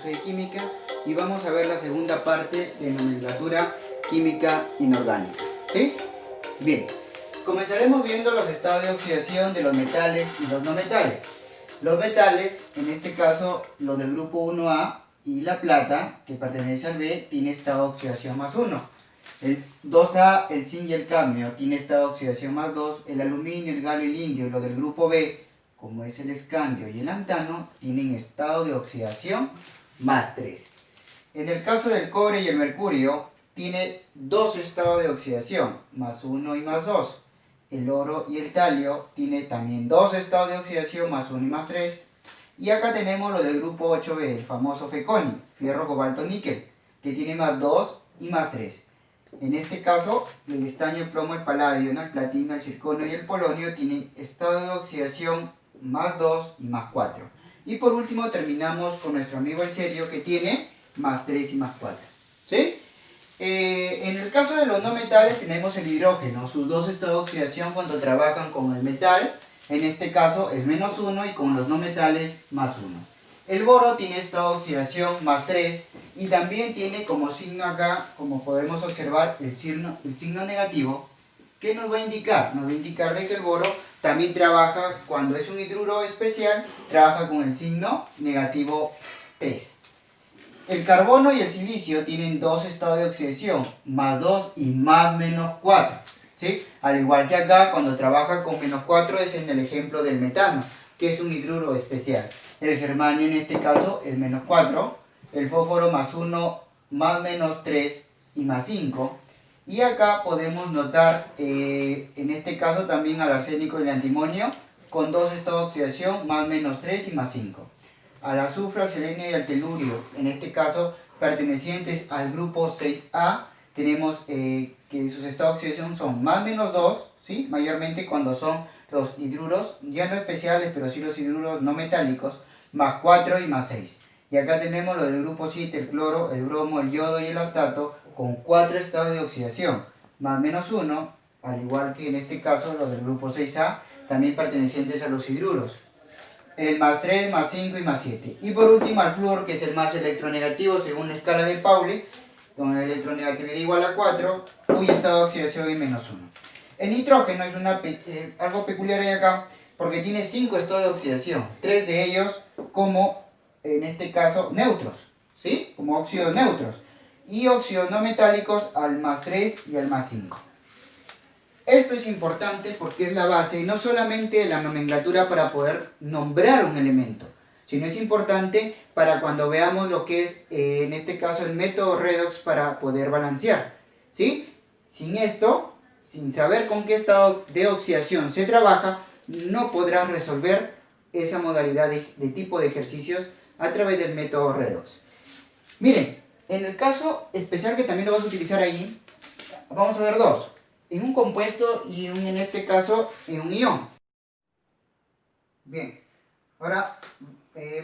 clase de química y vamos a ver la segunda parte de nomenclatura química inorgánica. ¿Sí? Bien, comenzaremos viendo los estados de oxidación de los metales y los no metales. Los metales, en este caso los del grupo 1A y la plata, que pertenece al B, tiene estado de oxidación más 1. El 2A, el zinc y el cadmio, tiene estado de oxidación más 2. El aluminio, el galio y el indio, y los del grupo B, como es el escandio y el lantano, tienen estado de oxidación más 3. En el caso del cobre y el mercurio, tiene dos estados de oxidación, más 1 y más 2. El oro y el talio tiene también dos estados de oxidación, más 1 y más 3. Y acá tenemos lo del grupo 8B, el famoso feconi, fierro, cobalto, níquel, que tiene más 2 y más 3. En este caso, el estaño, el plomo, el paladio, el platino, el circonio y el polonio tienen estado de oxidación más 2 y más 4. Y por último terminamos con nuestro amigo el cerio, que tiene más 3 y más 4. ¿Sí? En el caso de los no metales tenemos el hidrógeno, sus dos estados de oxidación cuando trabajan con el metal, en este caso es menos 1 y con los no metales más 1. El boro tiene estado de oxidación más 3 y también tiene como signo acá, como podemos observar, el signo negativo, que nos va a indicar, de que el boro también trabaja, cuando es un hidruro especial, trabaja con el signo negativo 3. El carbono y el silicio tienen dos estados de oxidación, más 2 y más menos 4. ¿Sí? Al igual que acá, cuando trabaja con menos 4 es en el ejemplo del metano, que es un hidruro especial. El germanio en este caso es menos 4, el fósforo más 1, más menos 3 y más 5. Y acá podemos notar, en este caso también al arsénico y el antimonio, con dos estados de oxidación, más menos 3 y más 5. Al azufre, al selenio y al telurio, en este caso pertenecientes al grupo 6A, tenemos que sus estados de oxidación son más menos 2, ¿sí? Mayormente cuando son los hidruros, ya no especiales, pero sí los hidruros no metálicos, más 4 y más 6. Y acá tenemos lo del grupo 7, el cloro, el bromo, el yodo y el astato, con 4 estados de oxidación, más menos 1, al igual que en este caso los del grupo 6A, también pertenecientes a los hidruros. El más 3, más 5 y más 7. Y por último al flúor, que es el más electronegativo según la escala de Pauli, con la electronegatividad igual a 4, cuyo estado de oxidación es menos 1. El nitrógeno es algo peculiar ahí acá, porque tiene 5 estados de oxidación, 3 de ellos como, en este caso, neutros, ¿sí? Como óxidos neutros, y óxidos no metálicos al más 3 y al más 5. Esto es importante porque es la base no solamente de la nomenclatura para poder nombrar un elemento, sino es importante para cuando veamos lo que es, en este caso, el método redox para poder balancear, ¿sí? Sin esto, sin saber con qué estado de oxidación se trabaja, no podrás resolver esa modalidad de tipo de ejercicios a través del método redox. Miren, en el caso especial que también lo vas a utilizar ahí, vamos a ver dos. En un compuesto y en este caso en un ion. Bien, ahora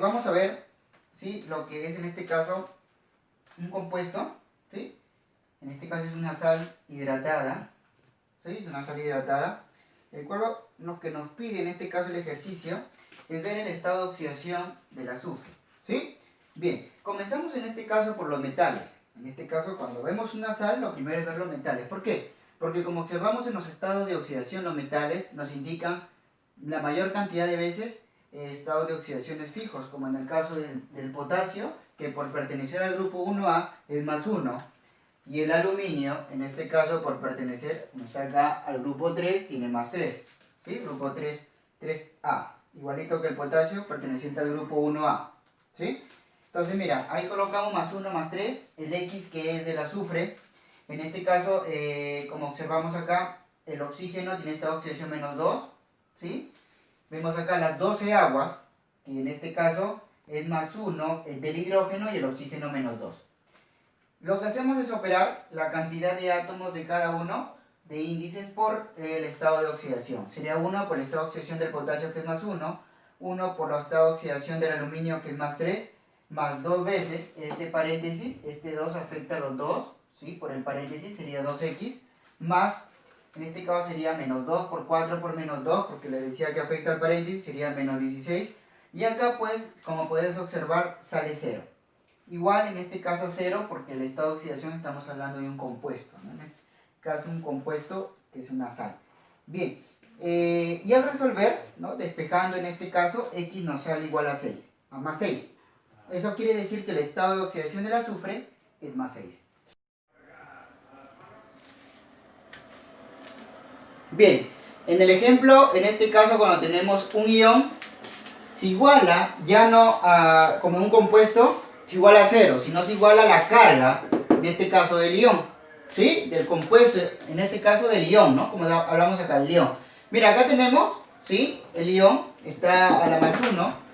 vamos a ver, ¿sí? Lo que es en este caso un compuesto, ¿sí? En este caso es una sal hidratada, ¿sí? Una sal hidratada, el cual lo que nos pide en este caso el ejercicio es ver el estado de oxidación del azufre, ¿sí? Bien, comenzamos en este caso por los metales. En este caso, cuando vemos una sal, lo primero es ver los metales. ¿Por qué? Porque como observamos en los estados de oxidación, los metales nos indican la mayor cantidad de veces estados de oxidaciones fijos, como en el caso del potasio, que por pertenecer al grupo 1A es más 1, y el aluminio, en este caso por pertenecer, como está acá, al grupo 3, tiene más 3, ¿sí? Grupo 3, 3A, igualito que el potasio perteneciente al grupo 1A, ¿sí? Entonces mira, ahí colocamos más 1, más 3, el X que es del azufre. En este caso, como observamos acá, el oxígeno tiene estado de oxidación menos 2, ¿sí? Vemos acá las 12 aguas, que en este caso es más 1 del hidrógeno y el oxígeno menos 2. Lo que hacemos es operar la cantidad de átomos de cada uno de índices por el estado de oxidación. Sería 1 por el estado de oxidación del potasio, que es más 1, 1 por el estado de oxidación del aluminio, que es más 3, más 2 veces este paréntesis, este 2 afecta a los 2, ¿sí? Por el paréntesis sería 2x, más, en este caso sería menos 2 por 4 por menos 2, porque les decía que afecta al paréntesis, sería menos 16. Y acá pues, como puedes observar, sale 0. igual en este caso a 0 porque el estado de oxidación estamos hablando de un compuesto, ¿no? En este caso un compuesto que es una sal. Bien, y al resolver, ¿no? Despejando en este caso, X nos sale igual a 6, a más 6. Eso quiere decir que el estado de oxidación del azufre es más 6. Bien, en el ejemplo, en este caso cuando tenemos un ion, se iguala ya no a, como un compuesto, se iguala a 0, sino se iguala a la carga, en este caso del ion, ¿sí? Del compuesto, en este caso del ion, ¿no? Como hablamos acá, del ion. Mira, acá tenemos, ¿sí? El ion está a la más 1,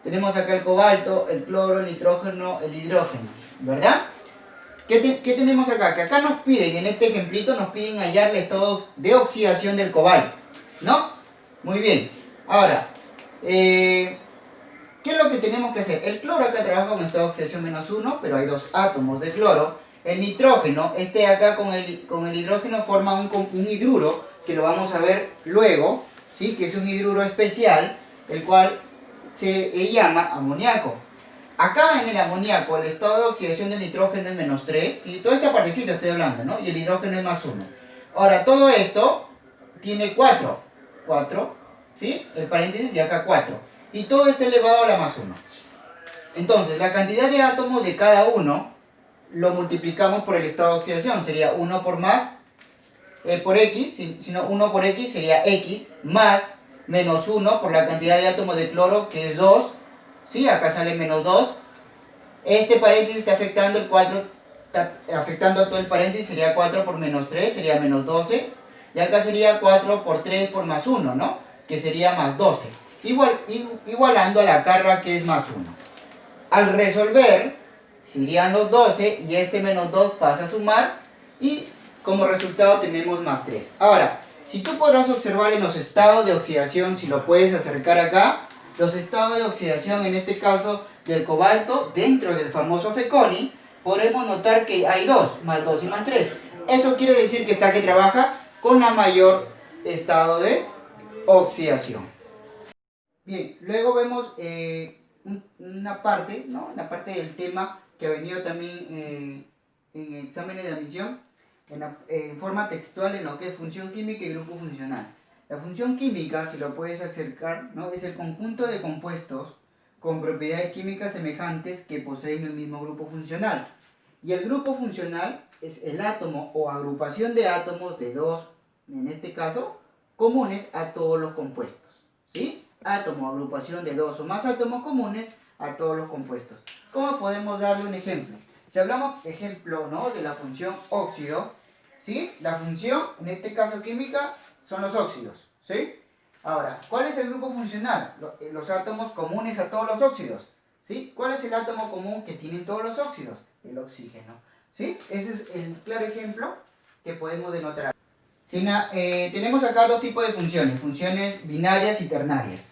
tenemos acá el cobalto, el cloro, el nitrógeno, el hidrógeno, ¿verdad? ¿Qué tenemos acá? Que acá nos piden, en este ejemplito, nos piden hallar el estado de oxidación del cobalto, ¿no? Muy bien. Ahora, ¿qué es lo que tenemos que hacer? El cloro acá trabaja con estado de oxidación menos 1, pero hay 2 átomos de cloro. El nitrógeno, este acá con el hidrógeno forma un hidruro, que lo vamos a ver luego, ¿sí? Que es un hidruro especial, el cual se llama amoníaco. Acá en el amoníaco el estado de oxidación del nitrógeno es menos 3, ¿sí? Toda esta partecita estoy hablando, ¿no? Y el hidrógeno es más 1. Ahora, todo esto tiene 4, ¿sí? El paréntesis de acá 4. Y todo está elevado a la más 1. Entonces, la cantidad de átomos de cada uno lo multiplicamos por el estado de oxidación. Sería 1 por más, por X, sino 1 por X sería X, más menos 1 por la cantidad de átomos de cloro, que es 2. ¿Sí? Acá sale menos 2. Este paréntesis está afectando el 4, está afectando a todo el paréntesis, sería 4 por menos 3, sería menos 12. Y acá sería 4 por 3 por más 1, ¿no? Que sería más 12. Igualando a la carga que es más 1. Al resolver, serían los 12 y este menos 2 pasa a sumar y como resultado tenemos más 3. Ahora, si tú podrás observar en los estados de oxidación, si lo puedes acercar acá, los estados de oxidación, en este caso del cobalto, dentro del famoso Feconi, podremos notar que hay 2, más 2 y más 3. Eso quiere decir que que trabaja con la mayor estado de oxidación. Bien, luego vemos una parte, ¿no? La parte del tema que ha venido también en exámenes de admisión, en forma textual en lo que es función química y grupo funcional. La función química, si lo puedes acercar, ¿no? Es el conjunto de compuestos con propiedades químicas semejantes que poseen el mismo grupo funcional. Y el grupo funcional es el átomo o agrupación de átomos de dos, en este caso, comunes a todos los compuestos. ¿Sí? Átomo, agrupación de dos o más átomos comunes a todos los compuestos. ¿Cómo podemos darle un ejemplo? Si hablamos, ejemplo, ¿no? De la función óxido, ¿sí? La función, en este caso química, son los óxidos, ¿sí? Ahora, ¿cuál es el grupo funcional? Los átomos comunes a todos los óxidos, ¿sí? ¿Cuál es el átomo común que tienen todos los óxidos? El oxígeno, ¿sí? Ese es el claro ejemplo que podemos denotar. Tenemos acá dos tipos de funciones binarias y ternarias.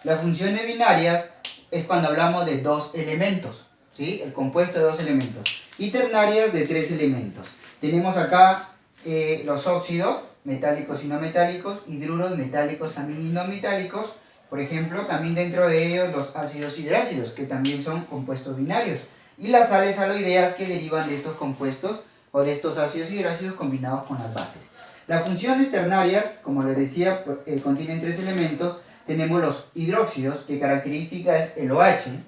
Las funciones binarias es cuando hablamos de dos elementos, ¿sí? El compuesto de dos elementos. Y ternarias de tres elementos. Tenemos acá los óxidos, metálicos y no metálicos, hidruros metálicos también y no metálicos. Por ejemplo, también dentro de ellos los ácidos hidrácidos, que también son compuestos binarios. Y las sales aloideas que derivan de estos compuestos o de estos ácidos hidrácidos combinados con las bases. Las funciones ternarias, como les decía, contienen tres elementos. Tenemos los hidróxidos, que característica es el OH,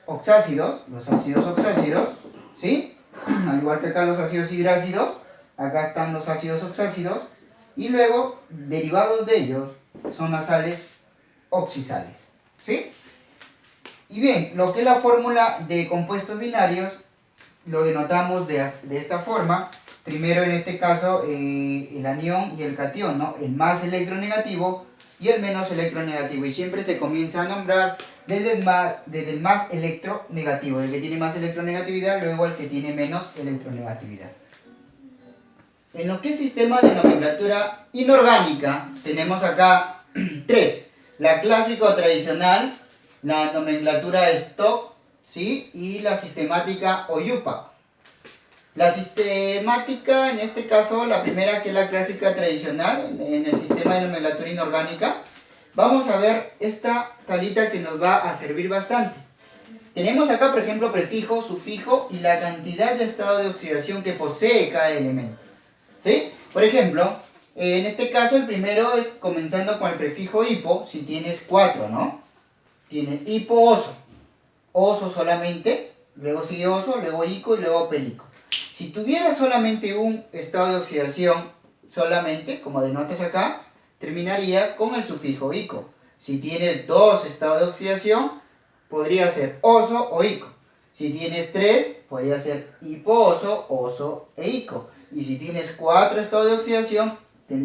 oxácidos, los ácidos oxácidos, ¿sí? Al igual que acá los ácidos hidrácidos, acá están los ácidos oxácidos, y luego, derivados de ellos, son las sales oxisales, ¿sí? Y bien, lo que es la fórmula de compuestos binarios, lo denotamos de esta forma. Primero, en este caso, el anión y el catión, ¿no? El más electronegativo y el menos electronegativo. Y siempre se comienza a nombrar desde el más electronegativo, el que tiene más electronegatividad, luego el que tiene menos electronegatividad. En lo que es sistema de nomenclatura inorgánica, tenemos acá tres. La clásica o tradicional, la nomenclatura Stock, ¿sí? Y la sistemática o IUPAC. La sistemática, en este caso, la primera que es la clásica tradicional, en el sistema de nomenclatura inorgánica, vamos a ver esta tablita que nos va a servir bastante. Tenemos acá, por ejemplo, prefijo, sufijo y la cantidad de estado de oxidación que posee cada elemento. ¿Sí? Por ejemplo, en este caso el primero es comenzando con el prefijo hipo, si tienes 4, ¿no? Tienes hipo-oso, oso solamente, luego sigue oso, luego ico y luego pelico. Si tuviera solamente un estado de oxidación, solamente, como denotas acá, terminaría con el sufijo ico. Si tienes 2 estados de oxidación, podría ser oso o ico. Si tienes 3, podría ser hipo-oso, oso e ico. Y si tienes 4 estados de oxidación,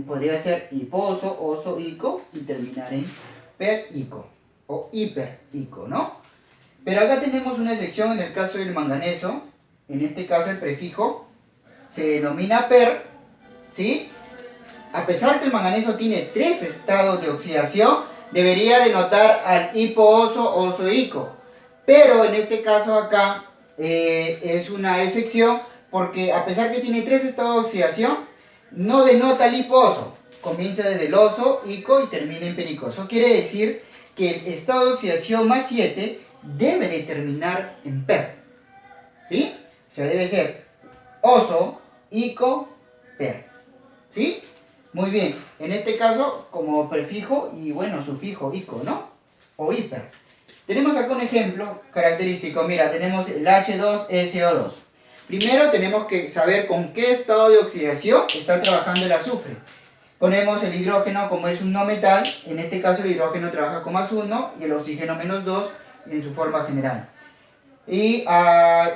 podría ser hipo-oso, oso, ico y terminar en per-ico o hiper-ico, ¿no? Pero acá tenemos una excepción en el caso del manganeso. En este caso el prefijo se denomina per, ¿sí? A pesar que el manganeso tiene 3 estados de oxidación, debería denotar al hipo-oso, oso, ico. Pero en este caso acá es una excepción porque a pesar que tiene 3 estados de oxidación, no denota el hipo-oso. Comienza desde el oso, ico y termina en perico. Eso quiere decir que el estado de oxidación más 7 debe de terminar en per. ¿Sí? O sea, debe ser oso, ico, per. ¿Sí? Muy bien. En este caso, como prefijo y bueno, sufijo, ico, ¿no? O hiper. Tenemos acá un ejemplo característico. Mira, tenemos el H2SO2. Primero tenemos que saber con qué estado de oxidación está trabajando el azufre. Ponemos el hidrógeno como es un no metal. En este caso el hidrógeno trabaja con +1 y el oxígeno -2 en su forma general. Y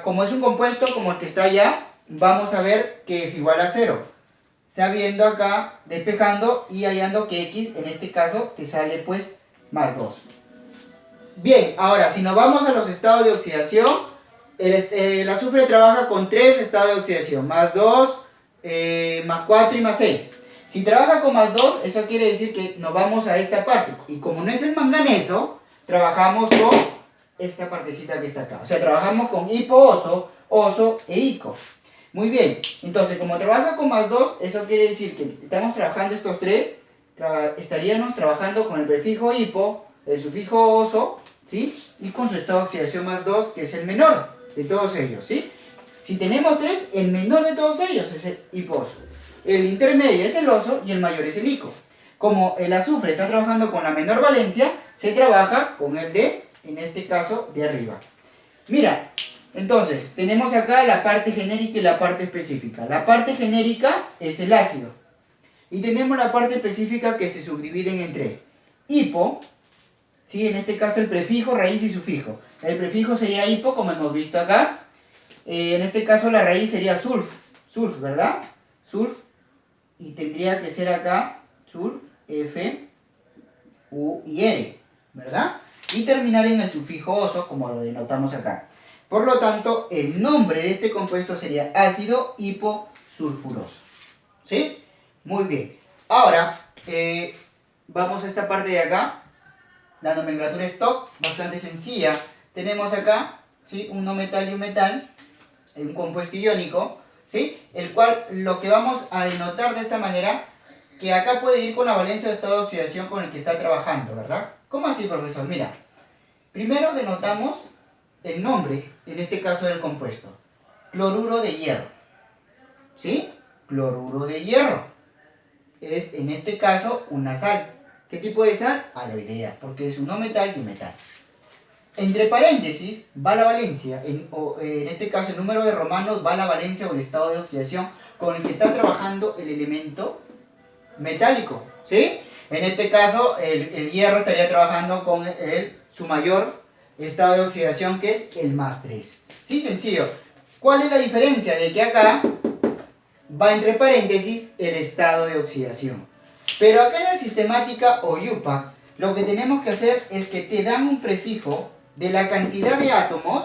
como es un compuesto como el que está allá, vamos a ver que es igual a 0. Sabiendo acá, despejando y hallando que X en este caso te sale pues +2. Bien, ahora si nos vamos a los estados de oxidación, el azufre trabaja con 3 estados de oxidación, +2, +4 y +6. Si trabaja con +2, eso quiere decir que nos vamos a esta parte. Y como no es el manganeso, trabajamos con esta partecita que está acá. O sea, trabajamos con hipo-oso, oso e ico. Muy bien, entonces como trabaja con +2, eso quiere decir que estamos trabajando estos 3, estaríamos trabajando con el prefijo hipo, el sufijo oso, ¿sí? Y con su estado de oxidación +2, que es el menor de todos ellos, ¿sí? Si tenemos 3, el menor de todos ellos es el hipo-oso. El intermedio es el oso y el mayor es el ico. Como el azufre está trabajando con la menor valencia, se trabaja con el de, en este caso, de arriba. Mira, entonces, tenemos acá la parte genérica y la parte específica. La parte genérica es el ácido. Y tenemos la parte específica que se subdividen en 3. Hipo, ¿sí? En este caso el prefijo, raíz y sufijo. El prefijo sería hipo, como hemos visto acá. En este caso la raíz sería sulf, ¿verdad? Sulf. Y tendría que ser acá sulf, F, U y R, ¿verdad? Y terminar en el sufijo oso, como lo denotamos acá. Por lo tanto, el nombre de este compuesto sería ácido hiposulfuroso. ¿Sí? Muy bien. Ahora, vamos a esta parte de acá. La nomenclatura stock, bastante sencilla. Tenemos acá, ¿sí? Un no metal y un metal, un compuesto iónico, ¿sí? El cual lo que vamos a denotar de esta manera, que acá puede ir con la valencia o estado de oxidación con el que está trabajando, ¿verdad? ¿Cómo así, profesor? Mira, primero denotamos el nombre, en este caso del compuesto. Cloruro de hierro. ¿Sí? Cloruro de hierro. Es, en este caso, una sal. ¿Qué tipo de sal? Aloidea, porque es un no metal y un metal. Entre paréntesis va la valencia, en este caso el número de romanos va la valencia o el estado de oxidación con el que está trabajando el elemento metálico, ¿sí? En este caso el hierro estaría trabajando con su mayor estado de oxidación, que es el +3. Sí, sencillo. ¿Cuál es la diferencia? De que acá va entre paréntesis el estado de oxidación. Pero acá en la sistemática o UPAC, lo que tenemos que hacer es que te dan un prefijo de la cantidad de átomos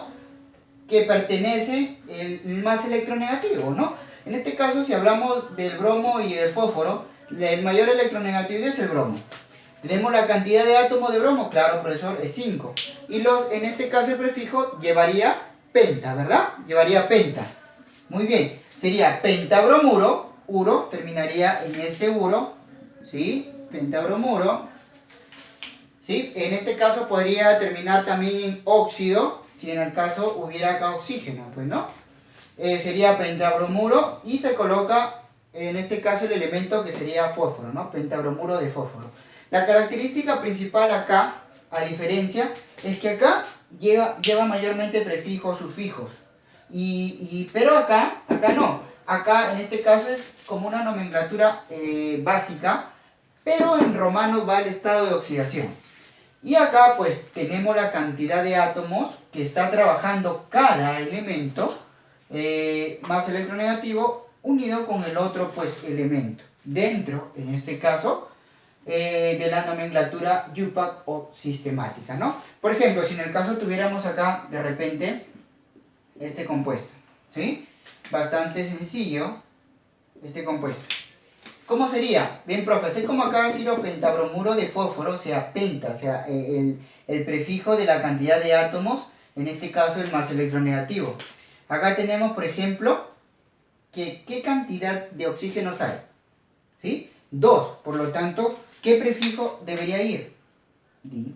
que pertenece el más electronegativo, ¿no? En este caso, si hablamos del bromo y del fósforo, el mayor electronegatividad es el bromo. Tenemos la cantidad de átomos de bromo, claro, profesor, es 5. Y en este caso el prefijo llevaría penta, ¿verdad? Llevaría penta. Muy bien, sería pentabromuro, uro, terminaría en este uro, ¿sí? Pentabromuro, ¿sí? En este caso podría terminar también en óxido, si en el caso hubiera acá oxígeno, pues, ¿no? Sería pentabromuro y se coloca en este caso el elemento que sería fósforo, ¿no? Pentabromuro de fósforo. La característica principal acá, a diferencia, es que acá lleva mayormente prefijos, sufijos. Pero acá no. Acá en este caso es como una nomenclatura básica, pero en romano va el estado de oxidación. Y acá pues tenemos la cantidad de átomos que está trabajando cada elemento más electronegativo unido con el otro pues elemento. Dentro, en este caso, de la nomenclatura YUPAC o sistemática, ¿no? Por ejemplo, si en el caso tuviéramos acá de repente este compuesto, ¿sí? Bastante sencillo este compuesto. ¿Cómo sería? Bien, profe, es como acá decir pentabromuro de fósforo, o sea, penta, o sea, el prefijo de la cantidad de átomos, en este caso el más electronegativo. Acá tenemos, por ejemplo, que ¿qué cantidad de oxígenos hay? ¿Sí? 2, por lo tanto, ¿qué prefijo debería ir? Di.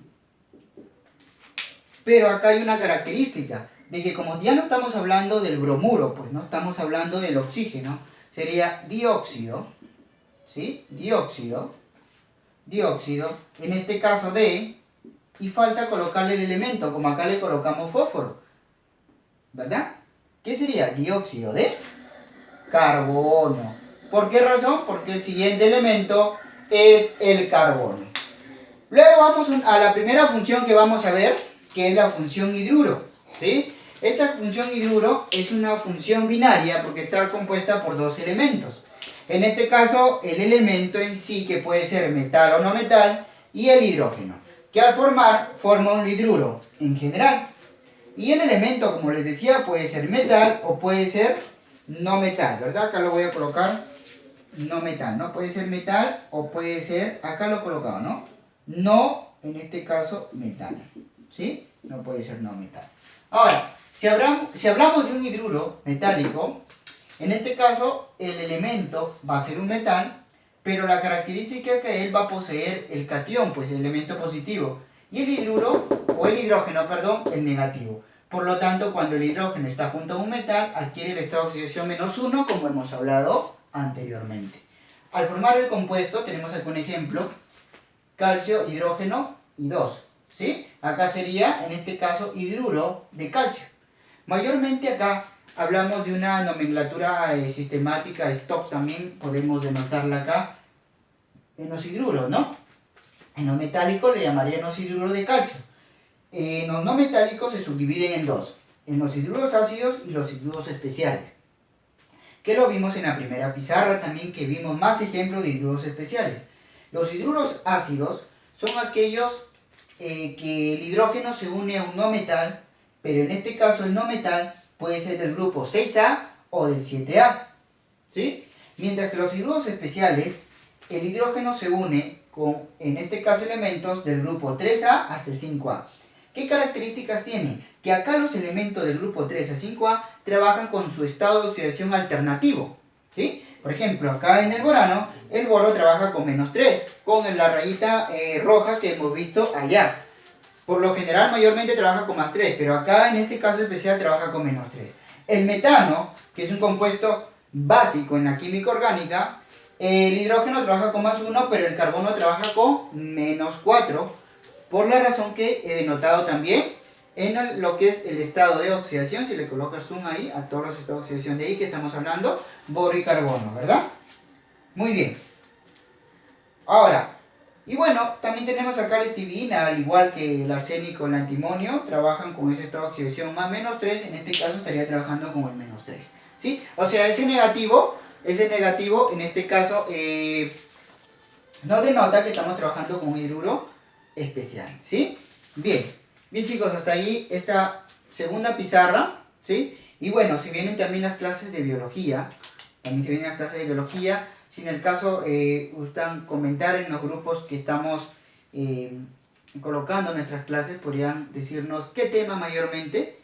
Pero acá hay una característica, de que como ya no estamos hablando del bromuro, pues no estamos hablando del oxígeno, sería dióxido, ¿sí? Dióxido, en este caso de, y falta colocarle el elemento, como acá le colocamos fósforo, ¿verdad? ¿Qué sería? Dióxido de carbono. ¿Por qué razón? Porque el siguiente elemento es el carbono. Luego vamos a la primera función que vamos a ver, que es la función hidruro, ¿sí? Esta función hidruro es una función binaria porque está compuesta por dos elementos. En este caso, el elemento en sí, que puede ser metal o no metal, y el hidrógeno, que al forma un hidruro en general. Y el elemento, como les decía, puede ser metal o puede ser no metal, ¿verdad? Acá lo voy a colocar no metal, ¿no? Puede ser metal o puede ser, acá lo he colocado, ¿no? No, en este caso, metal, ¿sí? No puede ser no metal. Ahora, si hablamos de un hidruro metálico, en este caso el elemento va a ser un metal, pero la característica es que él va a poseer el catión, pues el elemento positivo, y el hidruro, o el hidrógeno, perdón, el negativo. Por lo tanto, cuando el hidrógeno está junto a un metal, adquiere el estado de oxidación -1, como hemos hablado anteriormente. Al formar el compuesto, tenemos aquí un ejemplo, calcio, hidrógeno y 2, ¿sí? Acá sería, en este caso, hidruro de calcio. Mayormente acá hablamos de una nomenclatura sistemática, stock también, podemos denotarla acá, en los hidruros, ¿no? En los metálicos le llamaríamos hidruro de calcio. En los no metálicos se subdividen en dos, en los hidruros ácidos y los hidruros especiales. Que lo vimos en la primera pizarra también, que vimos más ejemplos de hidruros especiales. Los hidruros ácidos son aquellos que el hidrógeno se une a un no metal, pero en este caso el no metal puede ser del grupo 6A o del 7A, ¿sí? Mientras que los hidruros especiales, el hidrógeno se une con, en este caso, elementos del grupo 3A hasta el 5A. ¿Qué características tiene? Que acá los elementos del grupo 3 a 5A trabajan con su estado de oxidación alternativo, ¿sí? Por ejemplo, acá en el borano, el boro trabaja con -3, con la rayita roja que hemos visto allá. Por lo general, mayormente trabaja con +3, pero acá en este caso especial trabaja con -3. El metano, que es un compuesto básico en la química orgánica, el hidrógeno trabaja con +1, pero el carbono trabaja con -4, por la razón que he denotado también en lo que es el estado de oxidación. Si le colocas zoom ahí a todos los estados de oxidación de ahí que estamos hablando, boro y carbono, ¿verdad? Muy bien. Ahora, y bueno, también tenemos acá la estibina, al igual que el arsénico o el antimonio, trabajan con ese estado de oxidación más -3, en este caso estaría trabajando con el -3, ¿sí? O sea, ese negativo en este caso no denota que estamos trabajando con un hidruro especial, ¿sí? Bien chicos, hasta ahí esta segunda pizarra, ¿sí? Y bueno, si vienen también las clases de biología, si en el caso gustan comentar en los grupos que estamos colocando nuestras clases, podrían decirnos qué tema mayormente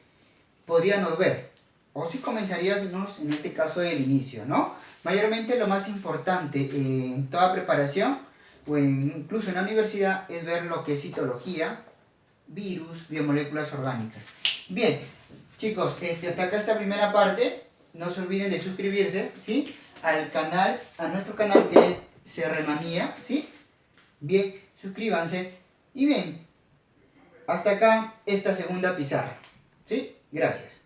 podríamos ver, o si comenzaríamos en este caso el inicio, ¿no? Mayormente lo más importante en toda preparación, o incluso en la universidad, es ver lo que es citología, virus, biomoléculas orgánicas. Bien, chicos, hasta acá esta primera parte. No se olviden de suscribirse, ¿sí? Al canal, a nuestro canal que es Cerremanía, ¿sí? Bien, suscríbanse. Y bien, hasta acá esta segunda pizarra, ¿sí? Gracias.